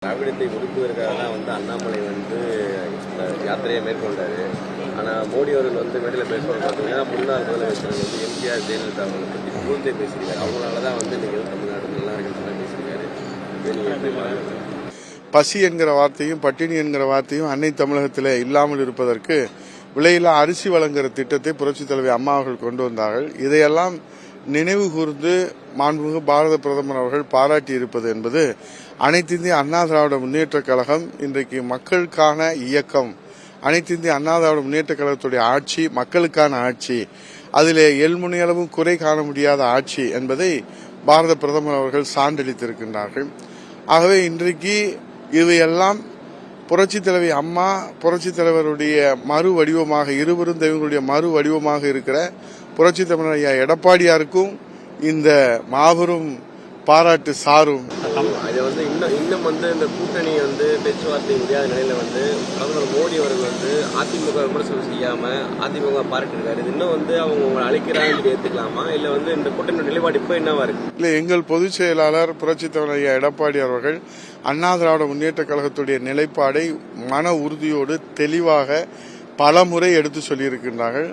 திராவிடத்தை ஒடுக்குவதற்காக தான் அண்ணாமலை யாத்திரையை மேற்கொண்டாரு. ஆனால் மோடி அவர்கள் மேடையில் பேசுவது பார்த்தீங்கன்னா முன்னாள் முதலமைச்சர் எம்ஜிஆர் ஜெயலலிதா அவர்களை பற்றி புகழ்ந்தே பேசியிருக்காரு. அவங்களால தான் நீங்கள் தமிழ்நாடு நல்லா இருக்குன்னு சொல்லி பேசியிருக்காரு. நீங்கள் எப்படி பாருங்க? பசி என்கிற வார்த்தையும் பட்டினி என்கிற வார்த்தையும் அன்னை தமிழகத்தில் இல்லாமல் இருப்பதற்கு விலையில்லா அரிசி வழங்குகிற திட்டத்தை புரட்சித் தலைவி அம்மா அவர்கள் கொண்டு வந்தார்கள். இதையெல்லாம் நினைவு கூர்ந்து மாண்புமிகு பாரத பிரதமர் அவர்கள் பாராட்டி இருப்பது என்பது அனைத்து இந்திய அண்ணா திராவிட முன்னேற்றக் கழகம் இன்றைக்கு மக்களுக்கான இயக்கம். அனைத்து இந்திய அண்ணா திராவிட முன்னேற்றக் கழகத்துடைய ஆட்சி மக்களுக்கான ஆட்சி, அதிலே எள்முனையளவும் குறை காண முடியாத ஆட்சி என்பதை பாரத பிரதமர் அவர்கள் சான்றளித்திருக்கின்றார்கள். ஆகவே இன்றைக்கு இவையெல்லாம் புரட்சித் தலைவி அம்மா, புரட்சித் தலைவருடைய மறு வடிவமாக, இருவரும் தெய்வங்களுடைய மறு வடிவமாக இருக்கிற புரட்சித் தலைவர் ஐயா எடப்பாடியாருக்கும் இந்த மாபெரும் பாராட்டு சாரும். இன்னும் இந்த கூட்டணி பேச்சுவார்த்தை முடியாத நிலையில பிரதமர் மோடி அவர்கள் அதிமுக விமர்சனம் செய்யாம அதிமுக பாராட்டிருக்காரு. இன்னும் அவங்க உங்களை அழைக்கிறாங்க ஏத்துக்கலாமா, இல்ல இந்த கூட்டணி நிலைப்பாடு இப்ப என்னவா இருக்கு? இல்ல, எங்கள் பொதுச் செயலாளர் புரட்சித் தலைவர் ஐயா எடப்பாடி அவர்கள் அண்ணா திராவிட முன்னேற்ற கழகத்துடைய நிலைப்பாடை மன உறுதியோடு தெளிவாக பல முறை எடுத்து சொல்லியிருக்கின்றார்கள்.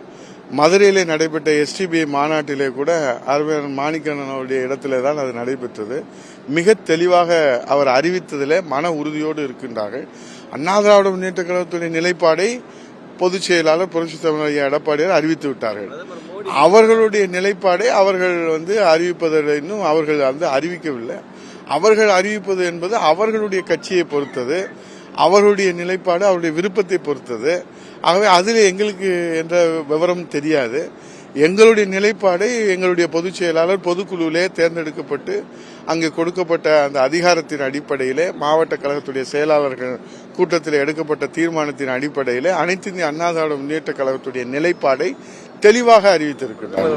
மதுரையிலே நடைபெற்ற எஸ்டிபிஐ மாநாட்டிலே கூட அறிஞர் மாணிக்கண்ணன் அவருடைய இடத்திலே தான் அது நடைபெற்றது. மிக தெளிவாக அவர் அறிவித்ததிலே மன உறுதியோடு இருக்கின்றார்கள். அண்ணா திராவிட முன்னேற்ற கழகத்துடைய நிலைப்பாடை பொதுச் செயலாளர் புரட்சித் தலைவர் ஐயா எடப்பாடியார் அறிவித்து விட்டார்கள். அவர்களுடைய நிலைப்பாடை அவர்கள் அறிவிப்பதில் இன்னும் அவர்கள் அறிவிக்கவில்லை. அவர்கள் அறிவிப்பது என்பது அவர்களுடைய கட்சியை பொறுத்தது, அவர்களுடைய நிலைப்பாடு அவருடைய விருப்பத்தை பொறுத்தது. ஆகவே அதில் எங்களுக்கு என்ற விவரம் தெரியாது. எங்களுடைய நிலைப்பாடை எங்களுடைய பொதுச் செயலாளர் பொதுக்குழுவிலே தேர்ந்தெடுக்கப்பட்டு அங்கு கொடுக்கப்பட்ட அந்த அதிகாரத்தின் அடிப்படையிலே மாவட்ட கழகத்துடைய செயலாளர்கள் கூட்டத்தில் எடுக்கப்பட்ட தீர்மானத்தின் அடிப்படையிலே அனைத்து இந்திய அண்ணா திராவிட முன்னேற்ற கழகத்துடைய நிலைப்பாடை தெளிவாக அறிவித்திருக்கிறார்.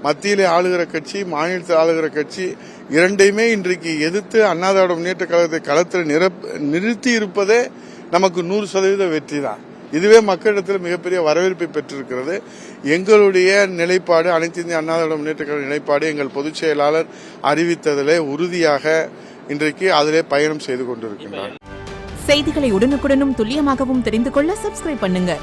மத்தியிலே ஆளுகிற கட்சி, மாநிலத்தில் ஆளுகிற கட்சி இரண்டையுமே இன்றைக்கு எதிர்த்து அண்ணா திராவிட முன்னேற்ற கழகத்தை களத்தில் நிறுத்தி இருப்பதே நமக்கு 100% வெற்றி தான். இதுவே மக்களிடத்தில் மிகப்பெரிய வரவேற்பை பெற்றிருக்கிறது. எங்களுடைய நிலைப்பாடு, அனைத்து இந்திய அண்ணா திராவிட முன்னேற்ற கழக நிலைப்பாடு எங்கள் பொதுச் செயலாளர் அறிவித்ததிலே உறுதியாக இன்றைக்கு அதிலே பயணம் செய்து கொண்டிருக்கின்றார். செய்திகளை உடனுக்குடனும் துல்லியமாகவும் தெரிந்து கொள்ள சப்ஸ்கிரைப் பண்ணுங்க.